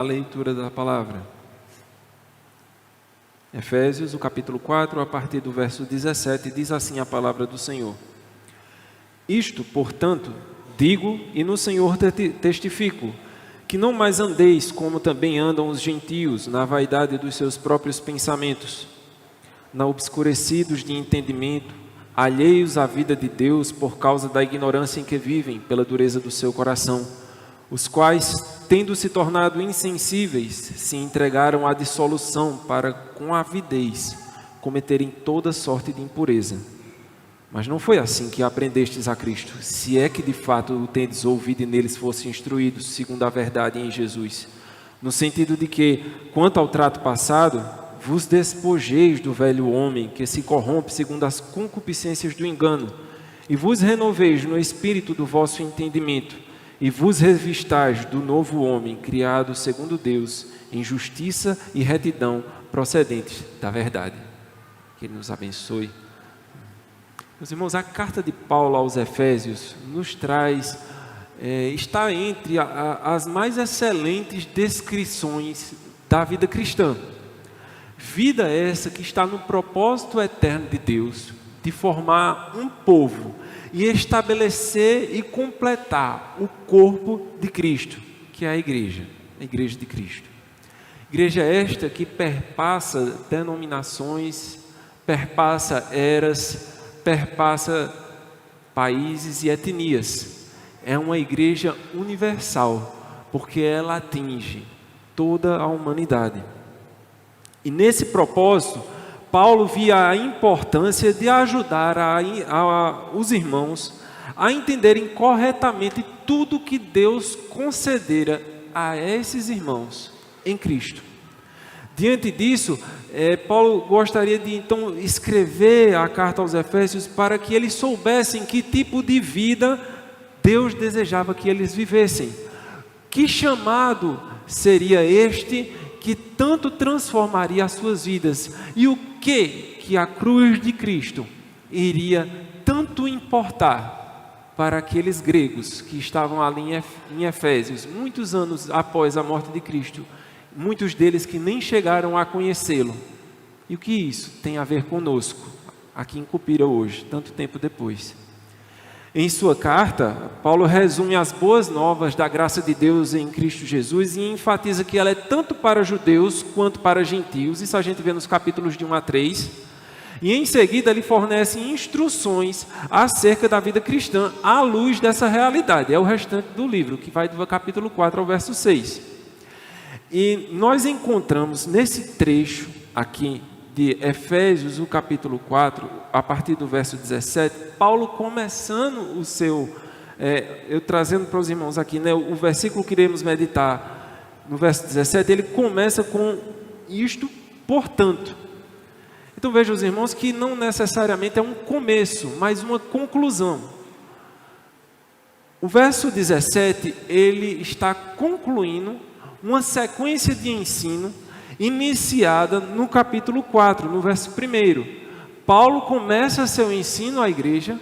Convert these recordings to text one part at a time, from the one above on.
A leitura da palavra. Efésios, o capítulo 4, a partir do verso 17, diz assim a palavra do Senhor. Isto, portanto, digo e no Senhor testifico, que não mais andeis como também andam os gentios, na vaidade dos seus próprios pensamentos, na obscurecidos de entendimento, alheios à vida de Deus por causa da ignorância em que vivem, pela dureza do seu coração, os quais, tendo se tornado insensíveis, se entregaram à dissolução para, com avidez, cometerem toda sorte de impureza. Mas não foi assim que aprendestes a Cristo, se é que de fato o tendes ouvido e neles fosse instruídos, segundo a verdade em Jesus. No sentido de que, quanto ao trato passado, vos despojeis do velho homem, que se corrompe segundo as concupiscências do engano, e vos renoveis no espírito do vosso entendimento, e vos revistais do novo homem, criado segundo Deus, em justiça e retidão procedentes da verdade. Que Ele nos abençoe. Meus irmãos, a carta de Paulo aos Efésios nos traz, está entre as mais excelentes descrições da vida cristã. Vida essa que está no propósito eterno de Deus, de formar um povo, e estabelecer e completar o corpo de Cristo, que é a igreja de Cristo. Igreja esta que perpassa denominações, perpassa eras, perpassa países e etnias. É uma igreja universal, porque ela atinge toda a humanidade. E nesse propósito, Paulo via a importância de ajudar os irmãos a entenderem corretamente tudo que Deus concedera a esses irmãos em Cristo. Diante disso, Paulo gostaria de então escrever a carta aos Efésios para que eles soubessem que tipo de vida Deus desejava que eles vivessem. Que chamado seria este que tanto transformaria as suas vidas, e o que a cruz de Cristo iria tanto importar para aqueles gregos que estavam ali em Efésios, muitos anos após a morte de Cristo, muitos deles que nem chegaram a conhecê-lo. E o que isso tem a ver conosco, aqui em Cupira hoje, tanto tempo depois? Em sua carta, Paulo resume as boas novas da graça de Deus em Cristo Jesus e enfatiza que ela é tanto para judeus quanto para gentios. Isso a gente vê nos capítulos de 1 a 3. E em seguida ele fornece instruções acerca da vida cristã à luz dessa realidade. É o restante do livro, que vai do capítulo 4 ao verso 6. E nós encontramos nesse trecho aqui de Efésios, o capítulo 4, a partir do verso 17, Paulo começando o seu, eu trazendo para os irmãos aqui, né, o versículo que iremos meditar, no verso 17, ele começa com isto, portanto. Então vejam os irmãos que não necessariamente é um começo, mas uma conclusão. O verso 17, ele está concluindo uma sequência de ensino iniciada no capítulo 4, no verso 1. Paulo começa seu ensino à igreja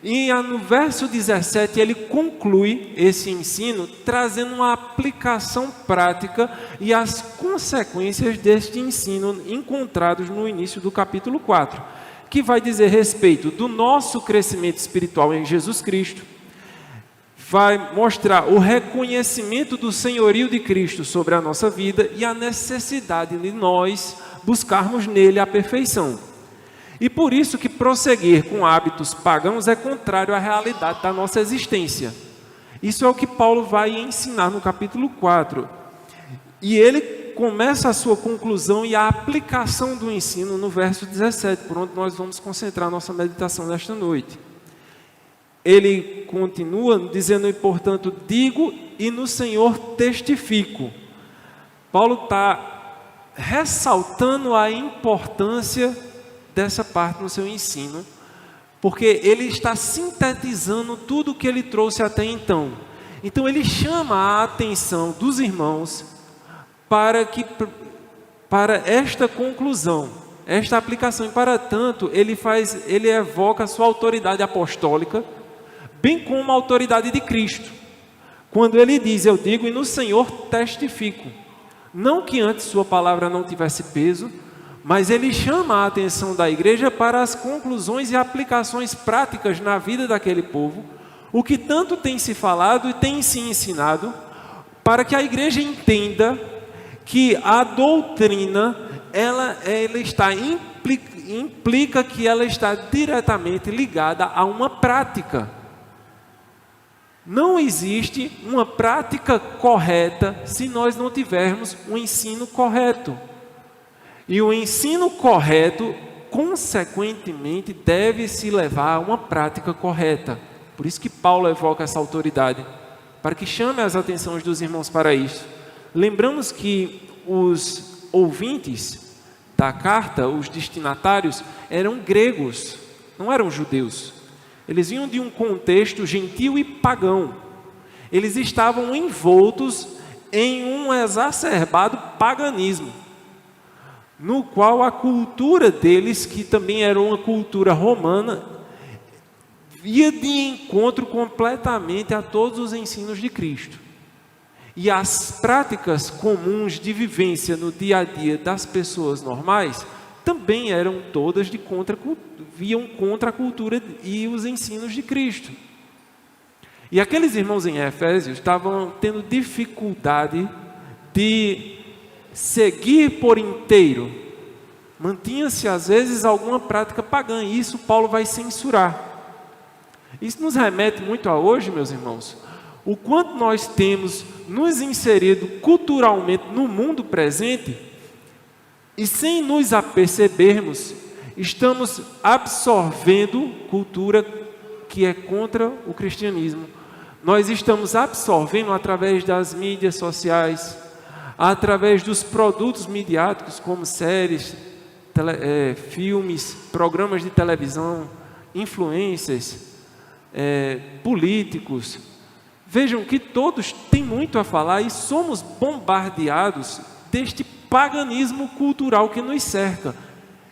e no verso 17 ele conclui esse ensino trazendo uma aplicação prática e as consequências deste ensino encontrados no início do capítulo 4, que vai dizer respeito do nosso crescimento espiritual em Jesus Cristo, vai mostrar o reconhecimento do senhorio de Cristo sobre a nossa vida e a necessidade de nós buscarmos nele a perfeição. E por isso que prosseguir com hábitos pagãos é contrário à realidade da nossa existência. Isso é o que Paulo vai ensinar no capítulo 4. E ele começa a sua conclusão e a aplicação do ensino no verso 17, por onde nós vamos concentrar nossa meditação nesta noite. Ele continua dizendo, e portanto, digo e no Senhor testifico. Paulo está ressaltando a importância dessa parte no seu ensino, porque ele está sintetizando tudo o que ele trouxe até então. Então ele chama a atenção dos irmãos para esta conclusão, esta aplicação. E para tanto, ele evoca a sua autoridade apostólica, bem como a autoridade de Cristo. Quando ele diz, eu digo e no Senhor testifico. Não que antes sua palavra não tivesse peso, mas ele chama a atenção da igreja para as conclusões e aplicações práticas na vida daquele povo, o que tanto tem se falado e tem se ensinado, para que a igreja entenda que a doutrina, ela implica que ela está diretamente ligada a uma prática. Não existe uma prática correta se nós não tivermos um ensino correto. E o ensino correto, consequentemente, deve se levar a uma prática correta. Por isso que Paulo evoca essa autoridade, para que chame as atenções dos irmãos para isso. Lembramos que os ouvintes da carta, os destinatários, eram gregos, não eram judeus. Eles vinham de um contexto gentil e pagão. Eles estavam envoltos em um exacerbado paganismo, no qual a cultura deles, que também era uma cultura romana, ia de encontro completamente a todos os ensinos de Cristo. E as práticas comuns de vivência no dia a dia das pessoas normais também eram todas viam contra a cultura e os ensinos de Cristo. E aqueles irmãos em Efésios estavam tendo dificuldade de seguir por inteiro. Mantinha-se às vezes alguma prática pagã, e isso Paulo vai censurar. Isso nos remete muito a hoje, meus irmãos, o quanto nós temos nos inserido culturalmente no mundo presente, e sem nos apercebermos, estamos absorvendo cultura que é contra o cristianismo. Nós estamos absorvendo através das mídias sociais, através dos produtos midiáticos como séries, filmes, programas de televisão, influências, políticos. Vejam que todos têm muito a falar e somos bombardeados deste paganismo cultural que nos cerca.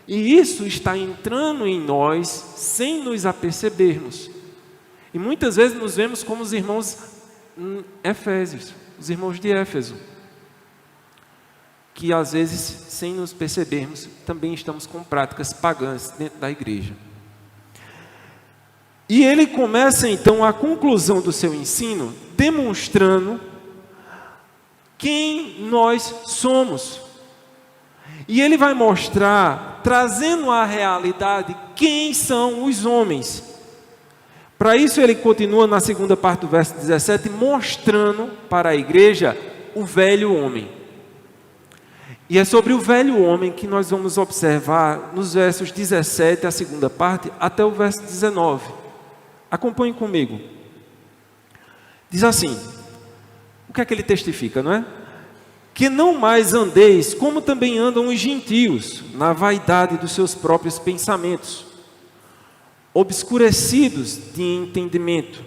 E isso está entrando em nós sem nos apercebermos. E muitas vezes nos vemos como os irmãos Efésios, os irmãos de Éfeso, que às vezes, sem nos percebermos, também estamos com práticas pagãs dentro da igreja. E ele começa então a conclusão do seu ensino demonstrando quem nós somos. E ele vai mostrar, trazendo à realidade, quem são os homens. Para isso ele continua na segunda parte do verso 17, mostrando para a igreja o velho homem. E é sobre o velho homem que nós vamos observar nos versos 17, a segunda parte, até o verso 19. Acompanhe comigo. Diz assim, o que é que ele testifica, não é? Que não mais andeis como também andam os gentios, na vaidade dos seus próprios pensamentos, obscurecidos de entendimento,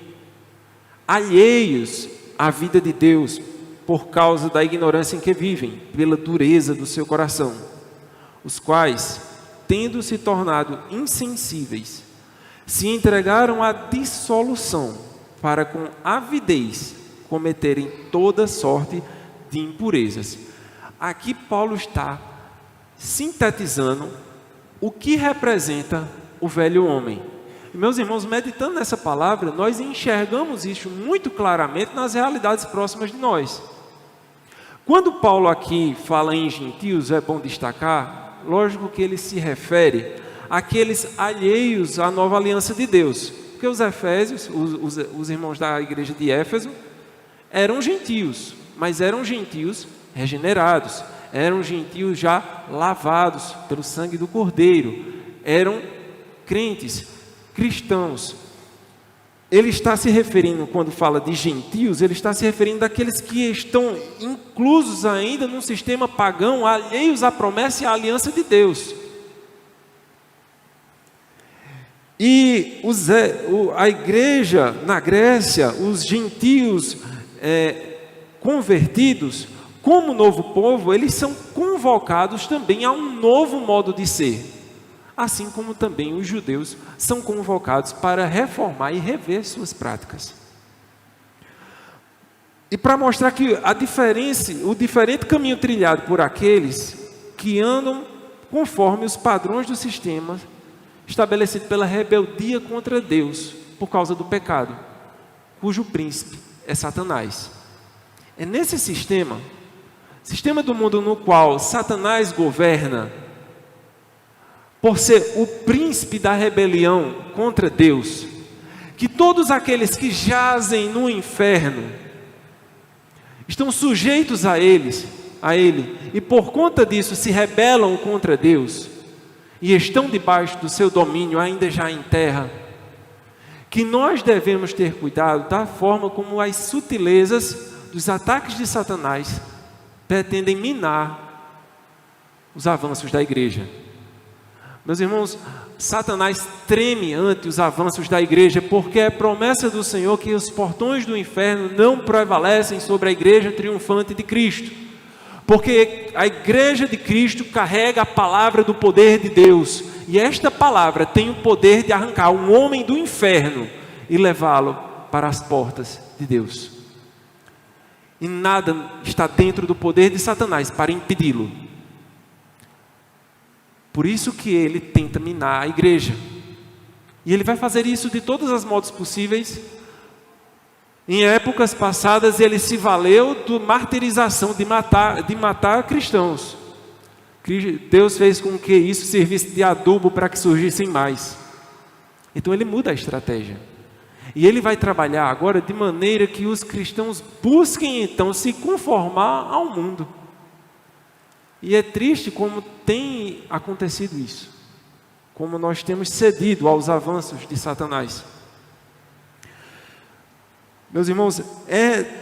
alheios à vida de Deus, por causa da ignorância em que vivem, pela dureza do seu coração, os quais, tendo se tornado insensíveis, se entregaram à dissolução, para com avidez cometerem toda sorte de impurezas. Aqui Paulo está sintetizando o que representa o velho homem. E, meus irmãos, meditando nessa palavra, nós enxergamos isso muito claramente nas realidades próximas de nós. Quando Paulo aqui fala em gentios, é bom destacar, lógico que ele se refere àqueles alheios à nova aliança de Deus. Porque os efésios, os irmãos da igreja de Éfeso, eram gentios, mas eram gentios regenerados, eram gentios já lavados pelo sangue do Cordeiro, eram crentes, cristãos. Ele está se referindo, quando fala de gentios, ele está se referindo àqueles que estão inclusos ainda num sistema pagão, alheios à promessa e à aliança de Deus. E a igreja na Grécia, os gentios convertidos, como novo povo, eles são convocados também a um novo modo de ser. Assim como também os judeus são convocados para reformar e rever suas práticas. E para mostrar que o diferente caminho trilhado por aqueles que andam conforme os padrões do sistema estabelecido pela rebeldia contra Deus por causa do pecado, cujo príncipe é Satanás. É nesse sistema do mundo no qual Satanás governa, por ser o príncipe da rebelião contra Deus, que todos aqueles que jazem no inferno estão sujeitos a ele, e por conta disso se rebelam contra Deus, e estão debaixo do seu domínio ainda já em terra, que nós devemos ter cuidado da forma como as sutilezas dos ataques de Satanás pretendem minar os avanços da igreja. Meus irmãos, Satanás treme ante os avanços da igreja, porque é promessa do Senhor que os portões do inferno não prevalecem sobre a igreja triunfante de Cristo, porque a igreja de Cristo carrega a palavra do poder de Deus, e esta palavra tem o poder de arrancar um homem do inferno e levá-lo para as portas de Deus. E nada está dentro do poder de Satanás para impedi-lo. Por isso que ele tenta minar a igreja. E ele vai fazer isso de todos os modos possíveis. Em épocas passadas ele se valeu da martirização, de matar cristãos. Deus fez com que isso servisse de adubo para que surgissem mais. Então ele muda a estratégia. E ele vai trabalhar agora de maneira que os cristãos busquem então se conformar ao mundo. E é triste como tem acontecido isso, como nós temos cedido aos avanços de Satanás. Meus irmãos,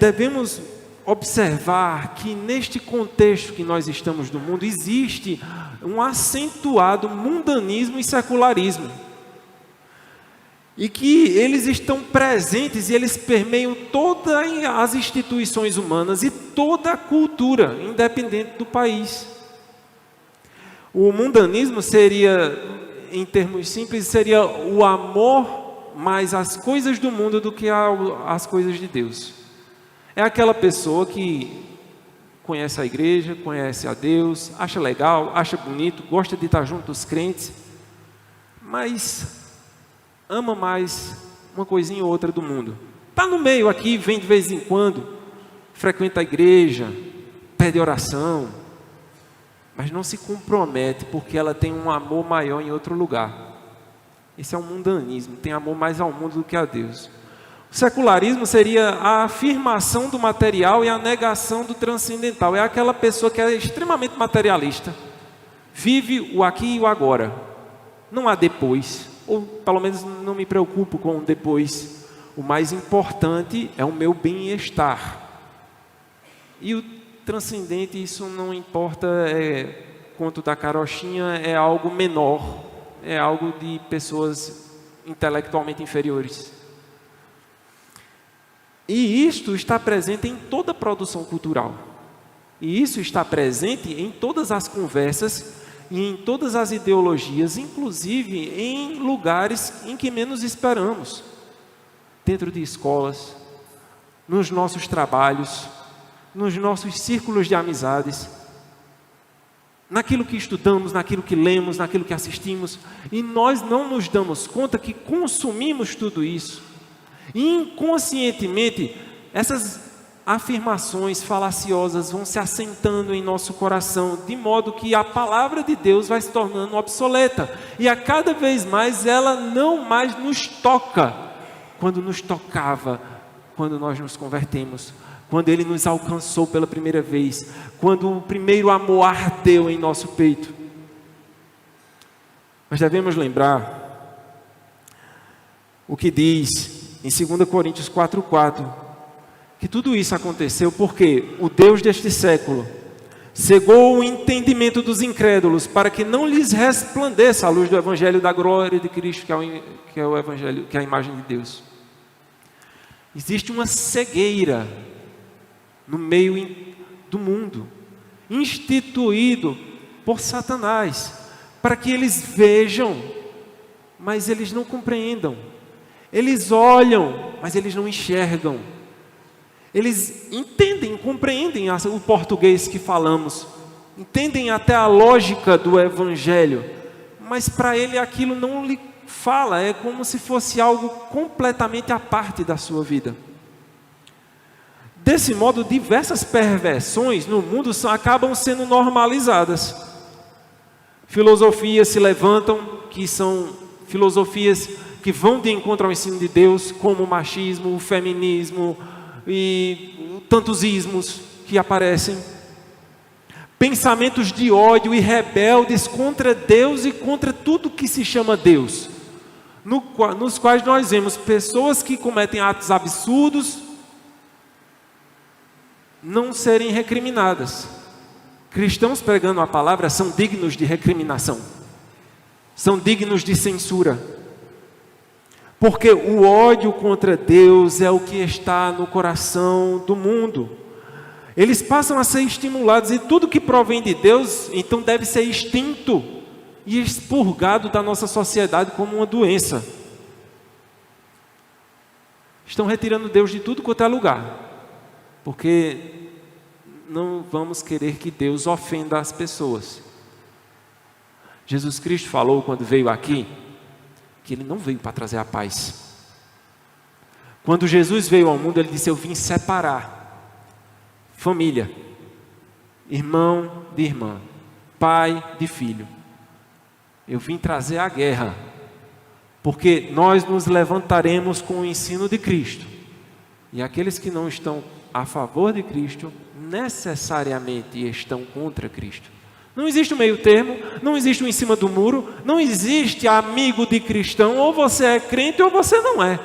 devemos observar que neste contexto que nós estamos do mundo, existe um acentuado mundanismo e secularismo. E que eles estão presentes e eles permeiam todas as instituições humanas e toda a cultura, independente do país. O mundanismo seria, em termos simples, seria o amor mais às coisas do mundo do que às coisas de Deus. É aquela pessoa que conhece a igreja, conhece a Deus, acha legal, acha bonito, gosta de estar junto dos crentes, mas ama mais uma coisinha ou outra do mundo. Está no meio aqui, vem de vez em quando, frequenta a igreja, pede oração, mas não se compromete porque ela tem um amor maior em outro lugar. Esse é um mundanismo, tem amor mais ao mundo do que a Deus. O secularismo seria a afirmação do material e a negação do transcendental. É aquela pessoa que é extremamente materialista, vive o aqui e o agora, não há depois. Ou pelo menos não me preocupo com o depois. O mais importante é o meu bem-estar. E o transcendente, isso não importa, quanto da carochinha, é algo menor, é algo de pessoas intelectualmente inferiores. E isto está presente em toda a produção cultural. E isso está presente em todas as conversas e em todas as ideologias, inclusive em lugares em que menos esperamos, dentro de escolas, nos nossos trabalhos, nos nossos círculos de amizades, naquilo que estudamos, naquilo que lemos, naquilo que assistimos, e nós não nos damos conta que consumimos tudo isso, e inconscientemente essas afirmações falaciosas vão se assentando em nosso coração, de modo que a palavra de Deus vai se tornando obsoleta, e a cada vez mais ela não mais nos toca, quando nos tocava, quando nós nos convertemos, quando Ele nos alcançou pela primeira vez, quando o primeiro amor ardeu em nosso peito. Mas devemos lembrar o que diz em 2 Coríntios 4:4, que tudo isso aconteceu porque o Deus deste século cegou o entendimento dos incrédulos para que não lhes resplandeça a luz do Evangelho da glória de Cristo, que é o Evangelho, que é a imagem de Deus. Existe uma cegueira no meio do mundo, instituído por Satanás, para que eles vejam, mas eles não compreendam. Eles olham, mas eles não enxergam. Eles entendem, compreendem o português que falamos, entendem até a lógica do Evangelho, mas para ele aquilo não lhe fala, é como se fosse algo completamente à parte da sua vida. Desse modo, diversas perversões no mundo acabam sendo normalizadas. Filosofias se levantam, que são filosofias que vão de encontro ao ensino de Deus, como o machismo, o feminismo e tantos ismos que aparecem. Pensamentos de ódio e rebeldes contra Deus e contra tudo que se chama Deus, nos quais nós vemos pessoas que cometem atos absurdos não serem recriminadas. Cristãos pregando a palavra são dignos de recriminação, são dignos de censura, porque o ódio contra Deus é o que está no coração do mundo. Eles passam a ser estimulados, e tudo que provém de Deus, então deve ser extinto e expurgado da nossa sociedade como uma doença. Estão retirando Deus de tudo quanto é lugar, porque não vamos querer que Deus ofenda as pessoas. Jesus Cristo falou quando veio aqui, que Ele não veio para trazer a paz. Quando Jesus veio ao mundo, Ele disse: eu vim separar família, irmão de irmã, pai de filho. Eu vim trazer a guerra, porque nós nos levantaremos com o ensino de Cristo, e aqueles que não estão a favor de Cristo necessariamente estão contra Cristo. Não existe um meio termo, não existe um em cima do muro, não existe amigo de cristão, ou você é crente ou você não é.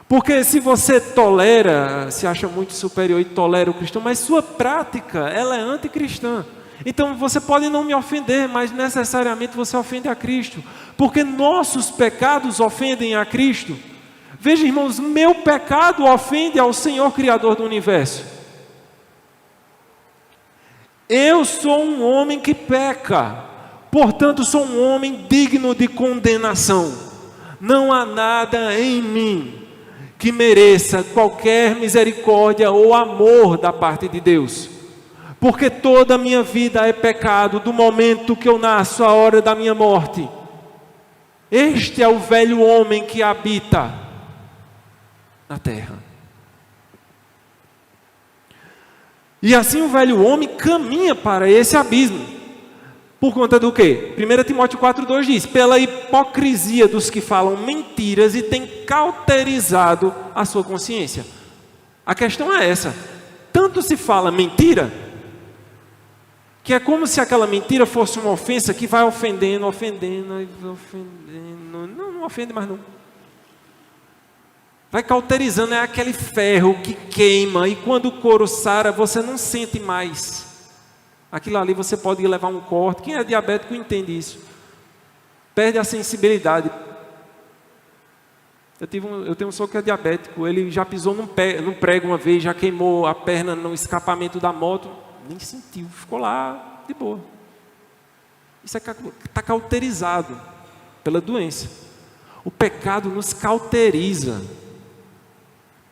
Porque se você tolera, se acha muito superior e tolera o cristão, mas sua prática, ela é anticristã. Então você pode não me ofender, mas necessariamente você ofende a Cristo, porque nossos pecados ofendem a Cristo. Veja, irmãos, meu pecado ofende ao Senhor Criador do Universo. Eu sou um homem que peca, portanto sou um homem digno de condenação. Não há nada em mim que mereça qualquer misericórdia ou amor da parte de Deus, porque toda a minha vida é pecado, do momento que eu nasço à hora da minha morte. Este é o velho homem que habita na terra. E assim o velho homem caminha para esse abismo. Por conta do quê? 1 Timóteo 4,2 diz: pela hipocrisia dos que falam mentiras e têm cauterizado a sua consciência. A questão é essa: tanto se fala mentira, que é como se aquela mentira fosse uma ofensa que vai ofendendo, não ofende mais não. Vai cauterizando, é aquele ferro que queima, e quando o couro sara, você não sente mais. Aquilo ali você pode levar um corte. Quem é diabético entende isso. Perde a sensibilidade. Eu tenho um sogro que é diabético, ele já pisou num prego uma vez, já queimou a perna no escapamento da moto, nem sentiu, ficou lá de boa. Isso está cauterizado pela doença. O pecado nos cauteriza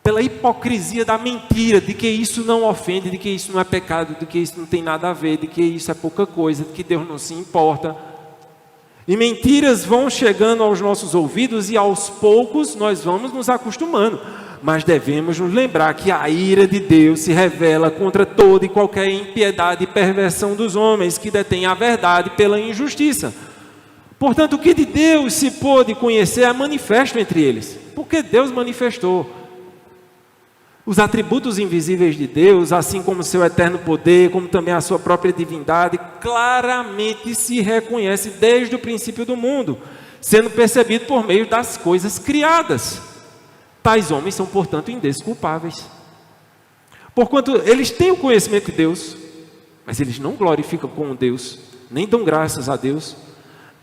pela hipocrisia da mentira, de que isso não ofende, de que isso não é pecado, de que isso não tem nada a ver, de que isso é pouca coisa, de que Deus não se importa. E mentiras vão chegando aos nossos ouvidos, e aos poucos nós vamos nos acostumando. Mas devemos nos lembrar que a ira de Deus se revela contra toda e qualquer impiedade e perversão dos homens que detêm a verdade pela injustiça. Portanto, o que de Deus se pôde conhecer é manifesto entre eles, porque Deus manifestou. Os atributos invisíveis de Deus, assim como seu eterno poder, como também a sua própria divindade, claramente se reconhece desde o princípio do mundo, sendo percebido por meio das coisas criadas. Tais homens são, portanto, indesculpáveis. Porquanto eles têm o conhecimento de Deus, mas eles não glorificam com Deus, nem dão graças a Deus.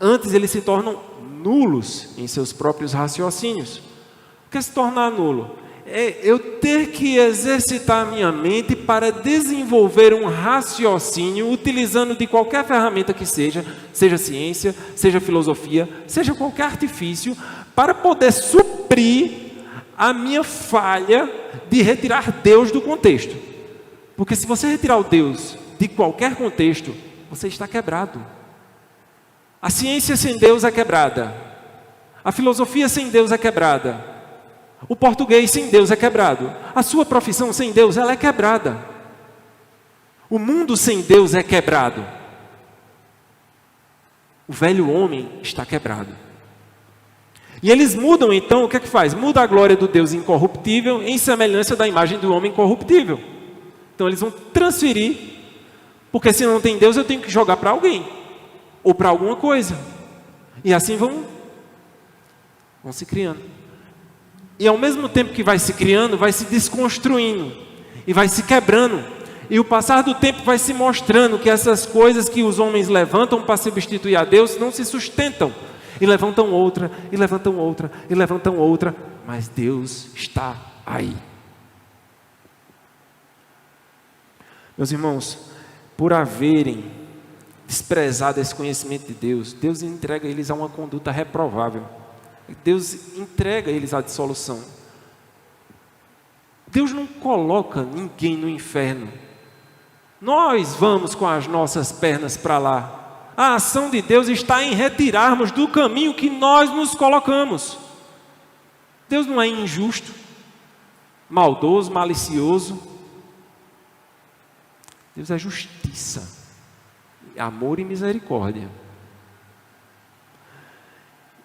Antes eles se tornam nulos em seus próprios raciocínios. O que é se tornar nulo? É eu ter que exercitar a minha mente para desenvolver um raciocínio, utilizando de qualquer ferramenta que seja ciência, seja filosofia, seja qualquer artifício, para poder suprir a minha falha de retirar Deus do contexto. Porque se você retirar o Deus de qualquer contexto, você está quebrado. A ciência sem Deus é quebrada. A filosofia sem Deus é quebrada. O português sem Deus é quebrado. A sua profissão sem Deus, ela é quebrada. O mundo sem Deus é quebrado. O velho homem está quebrado. E eles mudam então, o que é que faz? Muda a glória do Deus incorruptível em semelhança da imagem do homem corruptível. Então eles vão transferir, porque se não tem Deus eu tenho que jogar para alguém, ou para alguma coisa. E assim vão se criando. E ao mesmo tempo que vai se criando, vai se desconstruindo, e vai se quebrando. E o passar do tempo vai se mostrando que essas coisas que os homens levantam para substituir a Deus não se sustentam. E levantam outra, e levantam outra, e levantam outra, mas Deus está aí. Meus irmãos, por haverem desprezado esse conhecimento de Deus, Deus entrega eles a uma conduta reprovável. Deus entrega eles à dissolução. Deus não coloca ninguém no inferno. Nós vamos com as nossas pernas para lá. A ação de Deus está em retirarmos do caminho que nós nos colocamos. Deus não é injusto, maldoso, malicioso. Deus é justiça, amor e misericórdia.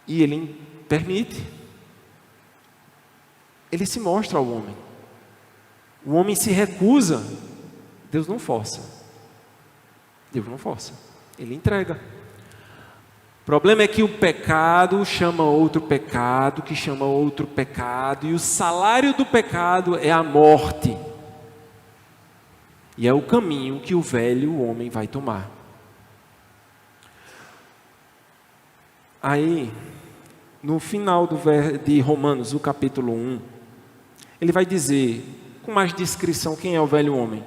E Ele permite. Ele se mostra ao homem. O homem se recusa. Deus não força. Deus não força. Ele entrega. O problema é que o pecado chama outro pecado, que chama outro pecado, e o salário do pecado é a morte. E é o caminho que o velho homem vai tomar. Aí, no final de Romanos, o capítulo 1, ele vai dizer, com mais descrição, quem é o velho homem.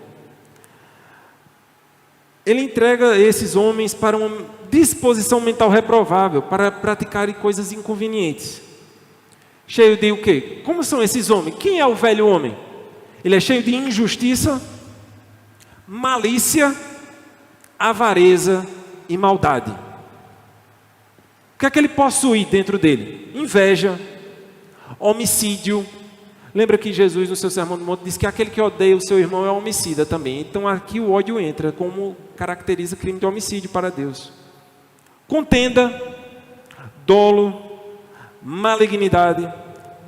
Ele entrega esses homens para uma disposição mental reprovável, para praticarem coisas inconvenientes. Cheio de o quê? Como são esses homens? Quem é o velho homem? Ele é cheio de injustiça, malícia, avareza e maldade. O que é que ele possui dentro dele? Inveja, homicídio. Lembra que Jesus no seu Sermão do Monte disse que aquele que odeia o seu irmão é homicida também. Então aqui o ódio entra como caracteriza crime de homicídio para Deus. Contenda, dolo, malignidade,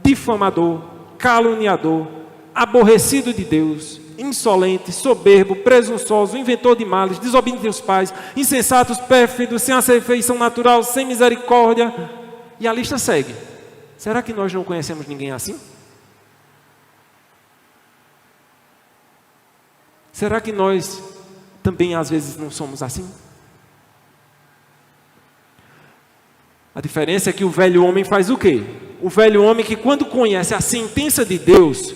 difamador, caluniador, aborrecido de Deus, insolente, soberbo, presunçoso, inventor de males, desobediente aos pais, insensatos, pérfidos, sem afeição natural, sem misericórdia. E a lista segue. Será que nós não conhecemos ninguém assim? Será que nós também às vezes não somos assim? A diferença é que o velho homem faz o quê? O velho homem que quando conhece a sentença de Deus,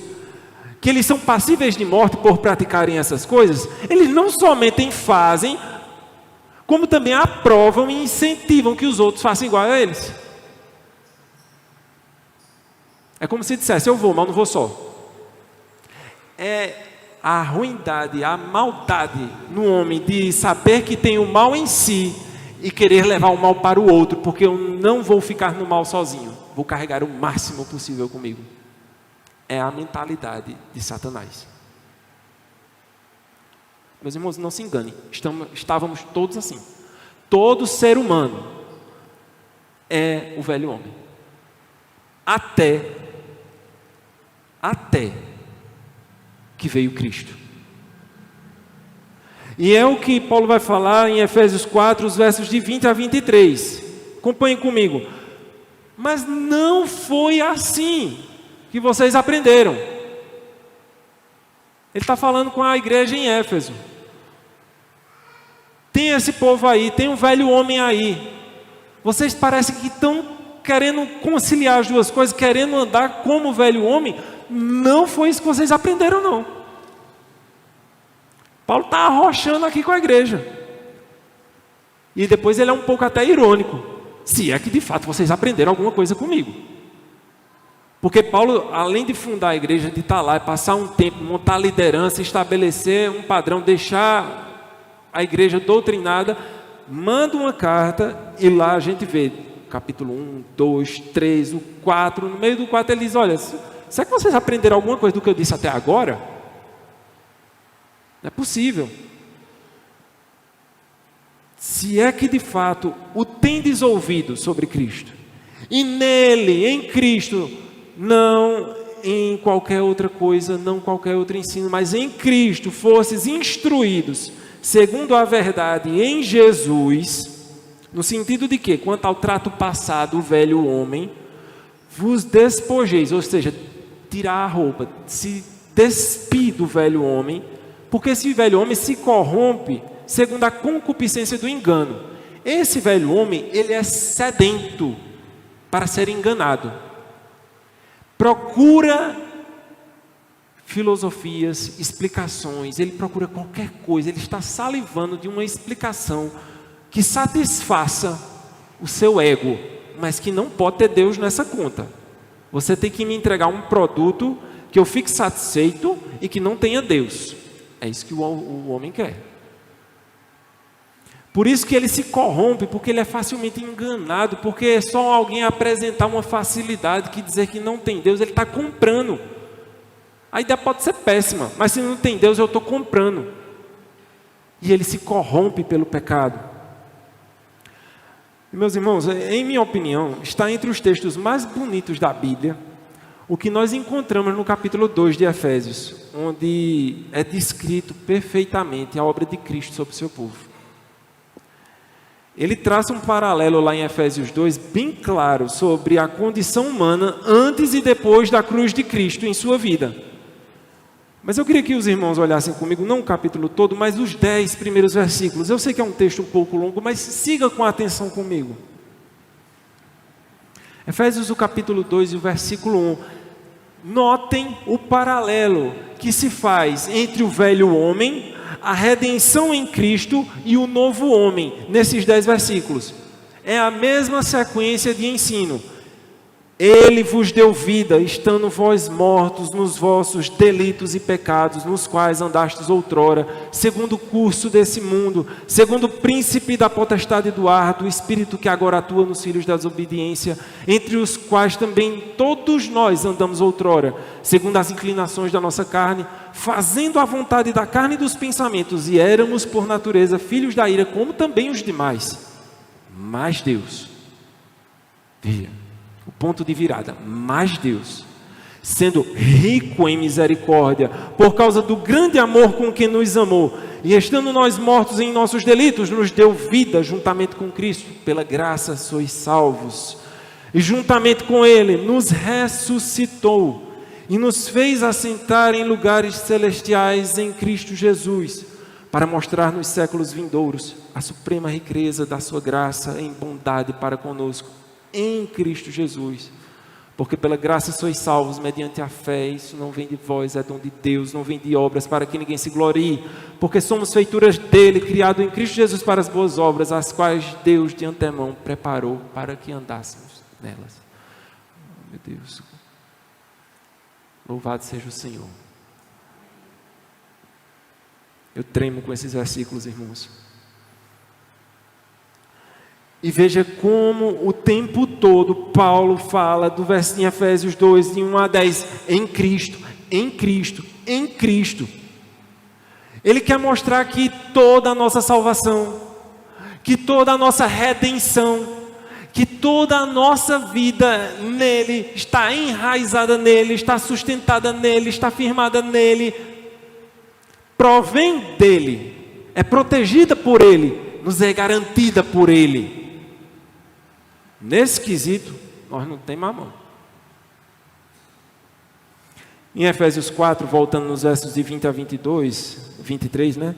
que eles são passíveis de morte por praticarem essas coisas, eles não somente fazem, como também aprovam e incentivam que os outros façam igual a eles. É como se dissesse, eu vou, mas não vou só. É a ruindade, a maldade no homem de saber que tem o mal em si e querer levar o mal para o outro, porque eu não vou ficar no mal sozinho, vou carregar o máximo possível comigo. É a mentalidade de Satanás. Meus irmãos, não se enganem, estávamos todos assim. Todo ser humano é o velho homem. Até que veio Cristo. E é o que Paulo vai falar em Efésios 4, os versos de 20 a 23. Acompanhem comigo. Mas não foi assim que vocês aprenderam. Ele está falando com a igreja em Éfeso. Tem esse povo aí, tem um velho homem aí. Vocês parecem que estão querendo conciliar as duas coisas, querendo andar como o velho homem. Não foi isso que vocês aprenderam, não. Paulo está arrochando aqui com a igreja. E depois ele é um pouco até irônico. Se é que de fato vocês aprenderam alguma coisa comigo. Porque Paulo, além de fundar a igreja, de estar lá, passar um tempo, montar liderança, estabelecer um padrão, deixar a igreja doutrinada, manda uma carta e lá a gente vê capítulo 1, 2, 3, o 4, no meio do 4 ele diz, olha, será que vocês aprenderam alguma coisa do que eu disse até agora? Não é possível. Se é que de fato o tendes ouvido sobre Cristo, e nele, em Cristo, não em qualquer outra coisa, não qualquer outro ensino, mas em Cristo fostes instruídos, segundo a verdade em Jesus, no sentido de que, quanto ao trato passado, o velho homem, vos despojeis, ou seja, tirar a roupa, se despir do velho homem, porque esse velho homem se corrompe segundo a concupiscência do engano. Esse velho homem, ele é sedento para ser enganado. Procura filosofias, explicações, ele procura qualquer coisa, ele está salivando de uma explicação que satisfaça o seu ego, mas que não pode ter Deus nessa conta. Você tem que me entregar um produto que eu fique satisfeito e que não tenha Deus. É isso que o homem quer. Por isso que ele se corrompe, porque ele é facilmente enganado, porque é só alguém apresentar uma facilidade que dizer que não tem Deus, ele está comprando. A ideia pode ser péssima, mas se não tem Deus eu estou comprando. E ele se corrompe pelo pecado. Meus irmãos, em minha opinião, está entre os textos mais bonitos da Bíblia, o que nós encontramos no capítulo 2 de Efésios, onde é descrito perfeitamente a obra de Cristo sobre o seu povo. Ele traça um paralelo lá em Efésios 2, bem claro, sobre a condição humana antes e depois da cruz de Cristo em sua vida. Mas eu queria que os irmãos olhassem comigo, não o capítulo todo, mas os 10 primeiros versículos. Eu sei que é um texto um pouco longo, mas siga com atenção comigo. Efésios, o capítulo 2 e o versículo 1. Notem o paralelo que se faz entre o velho homem, a redenção em Cristo e o novo homem, nesses 10 versículos. É a mesma sequência de ensino. Ele vos deu vida, estando vós mortos nos vossos delitos e pecados, nos quais andastes outrora, segundo o curso desse mundo, segundo o príncipe da potestade do ar, do espírito que agora atua nos filhos da desobediência, entre os quais também todos nós andamos outrora, segundo as inclinações da nossa carne, fazendo a vontade da carne e dos pensamentos, e éramos por natureza filhos da ira, como também os demais. Mas Deus, veja, o ponto de virada, mas Deus, sendo rico em misericórdia, por causa do grande amor com que nos amou, e estando nós mortos em nossos delitos, nos deu vida juntamente com Cristo, pela graça sois salvos, e juntamente com Ele nos ressuscitou, e nos fez assentar em lugares celestiais em Cristo Jesus, para mostrar nos séculos vindouros a suprema riqueza da sua graça em bondade para conosco, em Cristo Jesus, porque pela graça sois salvos mediante a fé. Isso não vem de vós, é dom de Deus, não vem de obras para que ninguém se glorie, porque somos feituras dele, criado em Cristo Jesus para as boas obras, as quais Deus de antemão preparou para que andássemos nelas. Meu Deus, louvado seja o Senhor. Eu tremo com esses versículos, irmãos. E veja como o tempo todo Paulo fala do verso em Efésios 2, de 1 a 10, em Cristo, em Cristo, em Cristo. Ele quer mostrar que toda a nossa salvação, que toda a nossa redenção, que toda a nossa vida nele, está enraizada nele, está sustentada nele, está firmada nele, provém dele, é protegida por ele, nos é garantida por ele. Nesse quesito, nós não temos mamão. Em Efésios 4, voltando nos versos de 20 a 23, né?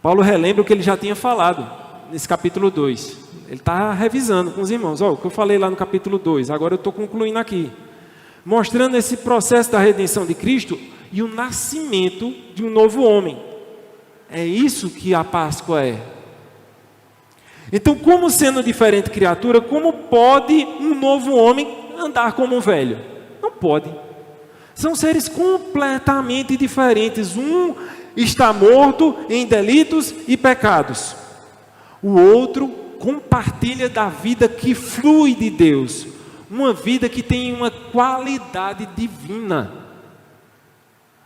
Paulo relembra o que ele já tinha falado nesse capítulo 2. Ele está revisando com os irmãos. O que eu falei lá no capítulo 2, agora eu estou concluindo aqui. Mostrando esse processo da redenção de Cristo e o nascimento de um novo homem. É isso que a Páscoa é. Então, como sendo diferente criatura, como pode um novo homem andar como um velho? Não pode. São seres completamente diferentes. Um está morto em delitos e pecados. O outro compartilha da vida que flui de Deus. Uma vida que tem uma qualidade divina.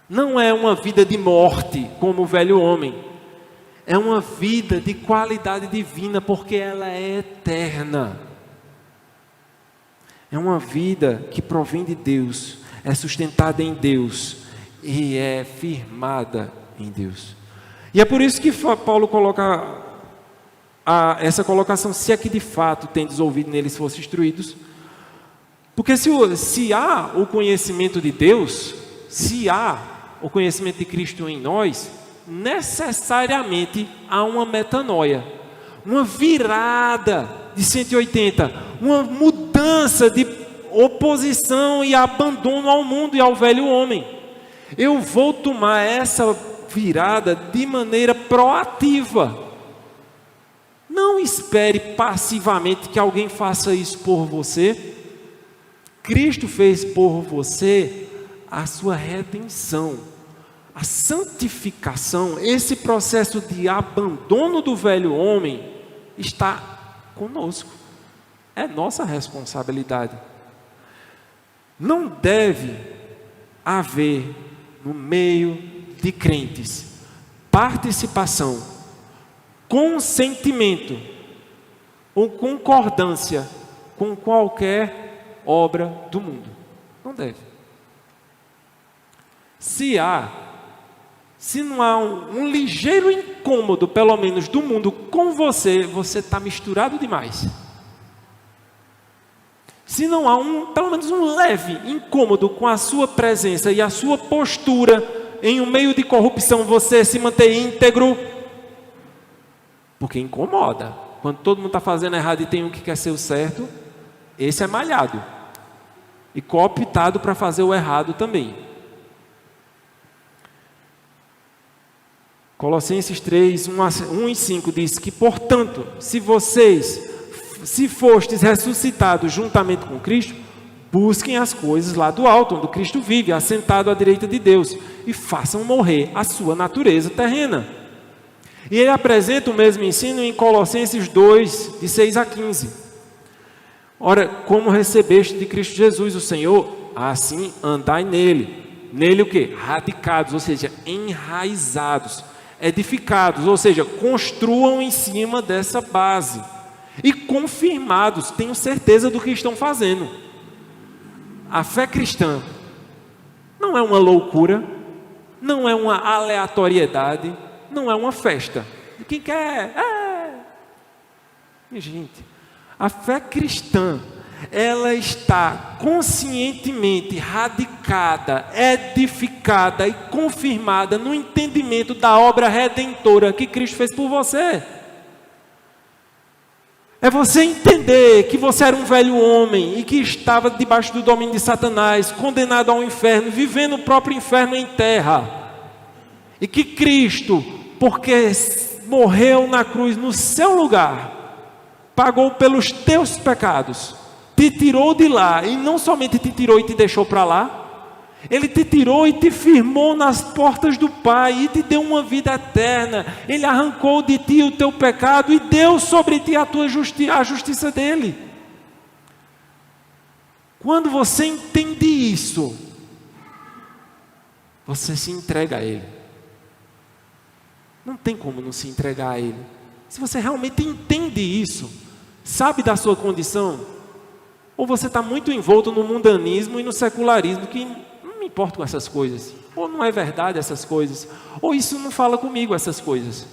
Não é uma vida de morte, como o velho homem. É uma vida de qualidade divina, porque ela é eterna. É uma vida que provém de Deus, é sustentada em Deus e é firmada em Deus. E é por isso que Paulo coloca essa colocação: se é que de fato tendes ouvido neles fossem instruídos. Porque se há o conhecimento de Deus, se há o conhecimento de Cristo em nós, necessariamente há uma metanoia, uma virada de 180, uma mudança de oposição e abandono ao mundo e ao velho homem. Eu vou tomar essa virada de maneira proativa. Não espere passivamente que alguém faça isso por você. Cristo fez por você a sua redenção, a santificação. Esse processo de abandono do velho homem está conosco. É nossa responsabilidade. Não deve haver no meio de crentes participação, consentimento ou concordância com qualquer obra do mundo. Não deve. Se não há um ligeiro incômodo, pelo menos do mundo com você, você está misturado demais. Se não há pelo menos um leve incômodo com a sua presença e a sua postura em um meio de corrupção, você se manter íntegro, porque incomoda. Quando todo mundo está fazendo errado e tem um que quer ser o certo, esse é malhado e cooptado para fazer o errado também. Colossenses 3, 1 e 5 diz que, portanto, se fostes ressuscitados juntamente com Cristo, busquem as coisas lá do alto, onde Cristo vive, assentado à direita de Deus, e façam morrer a sua natureza terrena. E ele apresenta o mesmo ensino em Colossenses 2, de 6 a 15. Ora, como recebeste de Cristo Jesus, o Senhor, assim andai nele. Nele o quê? Radicados, ou seja, enraizados. Edificados, ou seja, construam em cima dessa base. E confirmados, tenham certeza do que estão fazendo. A fé cristã não é uma loucura, não é uma aleatoriedade, não é uma festa. Quem quer? Gente, a fé cristã, ela está conscientemente radicada, edificada e confirmada no entendimento da obra redentora que Cristo fez por você. É você entender que você era um velho homem e que estava debaixo do domínio de Satanás, condenado ao inferno, vivendo o próprio inferno em terra. E que Cristo, porque morreu na cruz no seu lugar, pagou pelos teus pecados, te tirou de lá, e não somente te tirou e te deixou para lá, Ele te tirou e te firmou nas portas do Pai, e te deu uma vida eterna. Ele arrancou de ti o teu pecado, e deu sobre ti a justiça dEle. Quando você entende isso, você se entrega a Ele. Não tem como não se entregar a Ele. Se você realmente entende isso, sabe da sua condição, ou você está muito envolto no mundanismo e no secularismo, que não me importo com essas coisas, ou não é verdade essas coisas, ou isso não fala comigo essas coisas.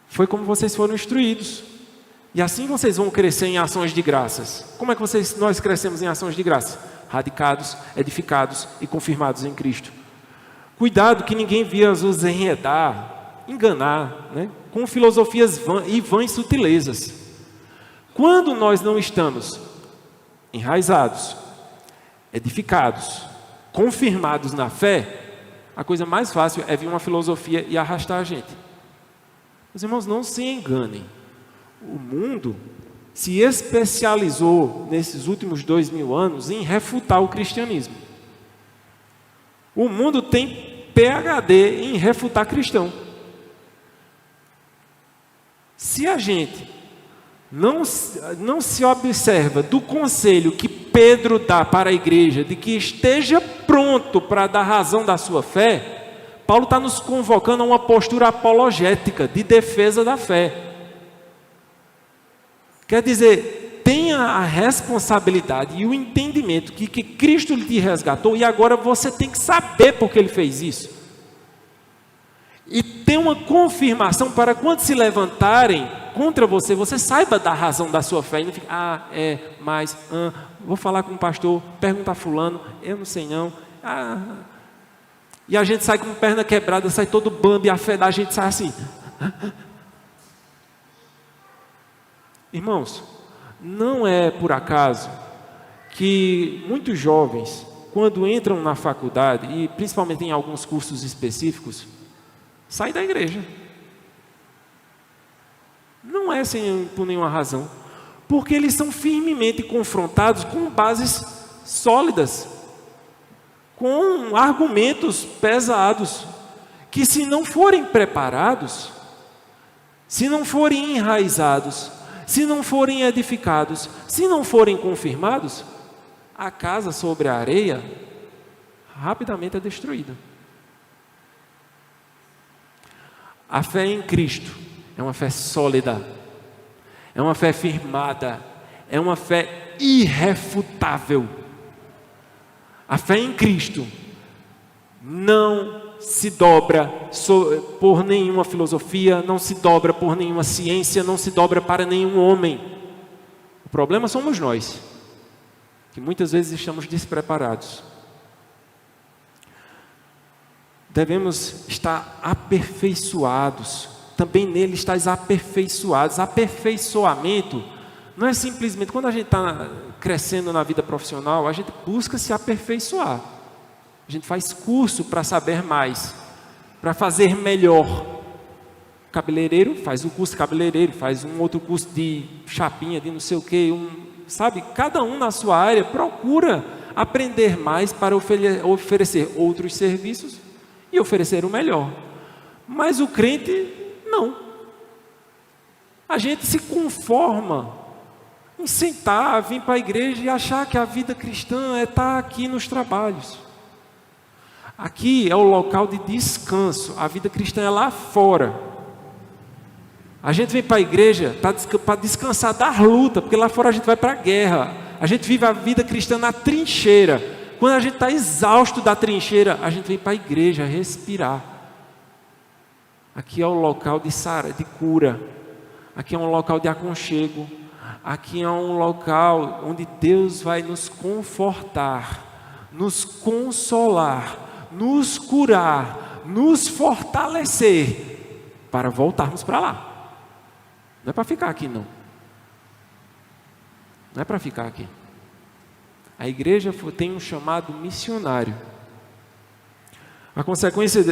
Foi como vocês foram instruídos, e assim vocês vão crescer em ações de graças. Como é que nós crescemos em ações de graça? Radicados, edificados e confirmados em Cristo. Cuidado que ninguém venha os enredar, enganar, né? Com filosofias vãs sutilezas. Quando nós não estamos enraizados, edificados, confirmados na fé, a coisa mais fácil é vir uma filosofia e arrastar a gente. Os irmãos, não se enganem. O mundo se especializou nesses últimos 2000 anos em refutar o cristianismo. O mundo tem PhD em refutar cristão. Se a gente não se observa do conselho que Pedro dá para a igreja, de que esteja pronto para dar razão da sua fé, Paulo está nos convocando a uma postura apologética, de defesa da fé. Quer dizer, tenha a responsabilidade e o entendimento que Cristo te resgatou, e agora você tem que saber por que Ele fez isso. E ter uma confirmação para quando se levantarem contra você, você saiba da razão da sua fé. E não fique, vou falar com o pastor, perguntar a fulano, eu não sei não. E a gente sai com perna quebrada, sai todo bambi, a fé da gente sai assim. Irmãos, não é por acaso que muitos jovens, quando entram na faculdade, e principalmente em alguns cursos específicos, saem da igreja. Não é por nenhuma razão, porque eles são firmemente confrontados com bases sólidas, com argumentos pesados, que se não forem preparados, se não forem enraizados, se não forem edificados, se não forem confirmados, a casa sobre a areia rapidamente é destruída. A fé em Cristo é uma fé sólida, é uma fé firmada, é uma fé irrefutável. A fé em Cristo não se dobra por nenhuma filosofia, não se dobra por nenhuma ciência, não se dobra para nenhum homem. O problema somos nós, que muitas vezes estamos despreparados. Devemos estar aperfeiçoados, também nele estáis aperfeiçoados. Aperfeiçoamento não é simplesmente, quando a gente está crescendo na vida profissional, a gente busca se aperfeiçoar. A gente faz curso para saber mais, para fazer melhor. Cabeleireiro faz um curso de cabeleireiro, faz um outro curso de chapinha, de não sei o que, sabe? Cada um na sua área procura aprender mais para oferecer outros serviços e oferecer o melhor. Mas o crente, não. A gente se conforma em sentar, vir para a igreja e achar que a vida cristã é estar aqui nos trabalhos. Aqui é o local de descanso. A vida cristã é lá fora. A gente vem para a igreja para descansar da luta, porque lá fora a gente vai para a guerra. A gente vive a vida cristã na trincheira. Quando a gente está exausto da trincheira, a gente vem para a igreja respirar. Aqui é o local de cura. Aqui é um local de aconchego. Aqui é um local onde Deus vai nos confortar, nos consolar, nos curar, nos fortalecer, para voltarmos para lá. Não é para ficar aqui, não. Não é para ficar aqui. A igreja tem um chamado missionário. A consequência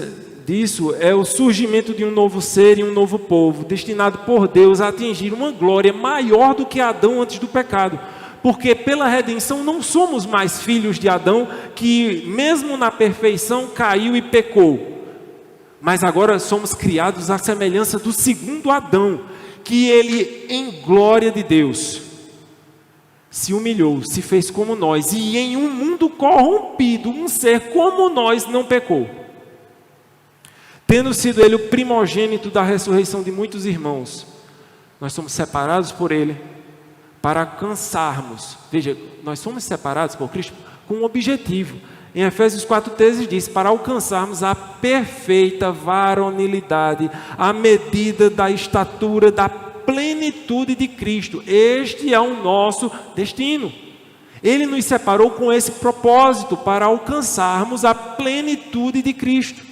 disso é o surgimento de um novo ser e um novo povo, destinado por Deus a atingir uma glória maior do que Adão antes do pecado. Porque pela redenção não somos mais filhos de Adão, que mesmo na perfeição caiu e pecou. Mas agora somos criados à semelhança do segundo Adão, que ele em glória de Deus se humilhou, se fez como nós, e em um mundo corrompido, um ser como nós não pecou. Tendo sido ele o primogênito da ressurreição de muitos irmãos, nós somos separados por ele, para alcançarmos, veja, nós somos separados por Cristo com um objetivo. Em Efésios 4,13 diz, para alcançarmos a perfeita varonilidade, a medida da estatura, da plenitude de Cristo. Este é o nosso destino. Ele nos separou com esse propósito, para alcançarmos a plenitude de Cristo.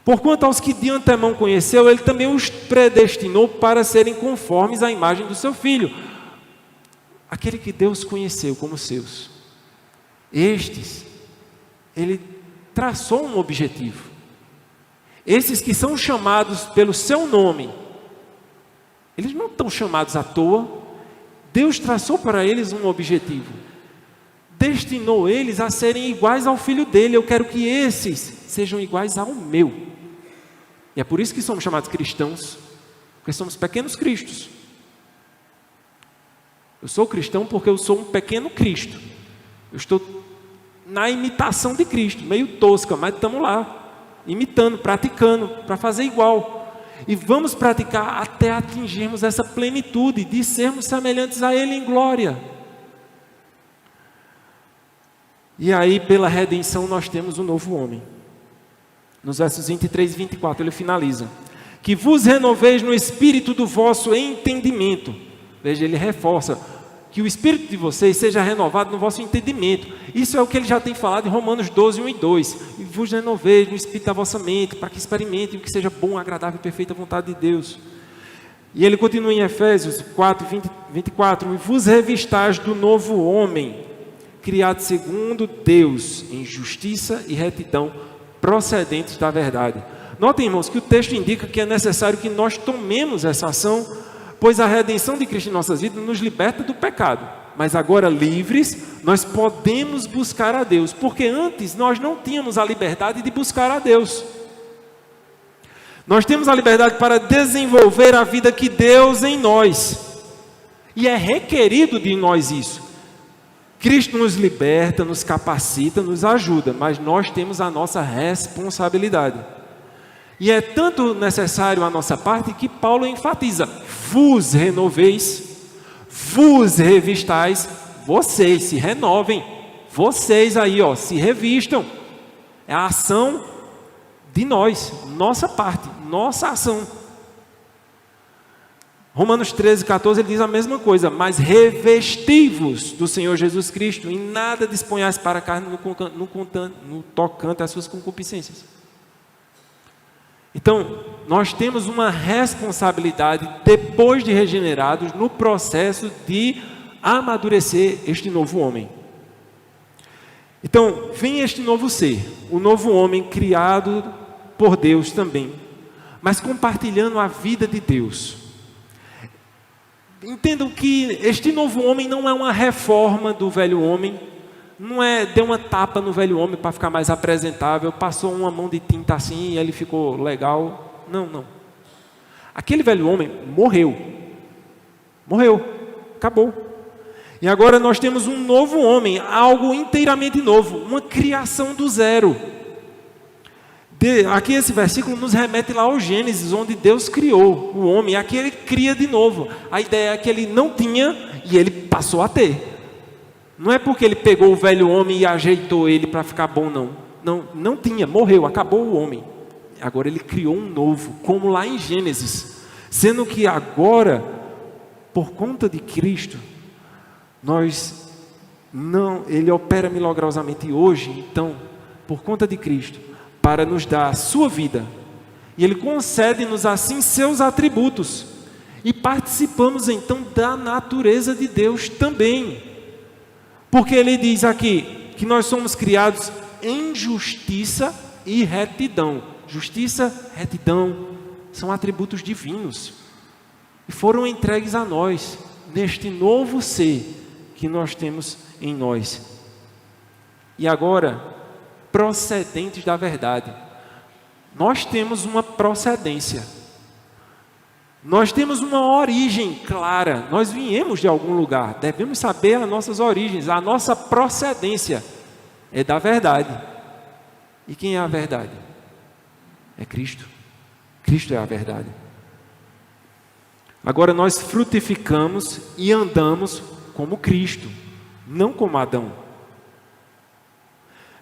Porquanto aos que de antemão conheceu, ele também os predestinou para serem conformes à imagem do seu Filho. Aquele que Deus conheceu como seus. Estes, ele traçou um objetivo. Esses que são chamados pelo seu nome, eles não estão chamados à toa. Deus traçou para eles um objetivo. Destinou eles a serem iguais ao Filho dele. Eu quero que esses sejam iguais ao meu. E é por isso que somos chamados cristãos, porque somos pequenos cristos. Eu sou cristão porque eu sou um pequeno Cristo. Eu estou na imitação de Cristo, meio tosca, mas estamos lá, imitando, praticando, para fazer igual. E vamos praticar até atingirmos essa plenitude de sermos semelhantes a Ele em glória. E aí, pela redenção, nós temos um novo homem. Nos versos 23 e 24, ele finaliza: que vos renoveis no espírito do vosso entendimento. Veja, ele reforça: que o espírito de vocês seja renovado no vosso entendimento. Isso é o que ele já tem falado em Romanos 12, 1 e 2. E vos renoveis no espírito da vossa mente, para que experimentem o que seja bom, agradável e perfeita vontade de Deus. E ele continua em Efésios 4, 24: e vos revistais do novo homem, criado segundo Deus, em justiça e retidão, procedentes da verdade. Notem, irmãos, que o texto indica que é necessário que nós tomemos essa ação, pois a redenção de Cristo em nossas vidas nos liberta do pecado. Mas agora livres, nós podemos buscar a Deus, porque antes nós não tínhamos a liberdade de buscar a Deus. Nós temos a liberdade para desenvolver a vida que Deus em nós, e é requerido de nós isso. Cristo nos liberta, nos capacita, nos ajuda, mas nós temos a nossa responsabilidade. E é tanto necessário a nossa parte que Paulo enfatiza: vos renoveis, vos revistais, vocês se renovem, vocês aí, se revistam. É a ação de nós, nossa parte, nossa ação. Romanos 13, 14, ele diz a mesma coisa: mas revesti-vos do Senhor Jesus Cristo, em nada disponhais para a carne no tocante às suas concupiscências. Então, nós temos uma responsabilidade, depois de regenerados, no processo de amadurecer este novo homem. Então, vem este novo ser, o novo homem criado por Deus também, mas compartilhando a vida de Deus. Entendam que este novo homem não é uma reforma do velho homem, não é deu uma tapa no velho homem para ficar mais apresentável, passou uma mão de tinta assim e ele ficou legal. Não. Aquele velho homem morreu, acabou. E agora nós temos um novo homem, algo inteiramente novo, uma criação do zero. Aqui esse versículo nos remete lá ao Gênesis, onde Deus criou o homem. Aqui ele cria de novo. A ideia é que ele não tinha e ele passou a ter. Não é porque ele pegou o velho homem e ajeitou ele para ficar bom, não. Não tinha, morreu, acabou o homem. Agora ele criou um novo, como lá em Gênesis. Sendo que agora, por conta de Cristo, ele opera milagrosamente hoje, então, por conta de Cristo, para nos dar a sua vida, e Ele concede-nos assim seus atributos, e participamos então da natureza de Deus também, porque Ele diz aqui que nós somos criados em justiça e retidão. Justiça, retidão são atributos divinos, e foram entregues a nós, neste novo ser que nós temos em nós. E agora, procedentes da verdade. Nós temos uma procedência. Nós temos uma origem clara. Nós viemos de algum lugar. Devemos saber as nossas origens. A nossa procedência é da verdade. E quem é a verdade? É Cristo. Cristo é a verdade. Agora nós frutificamos e andamos como Cristo, não como Adão.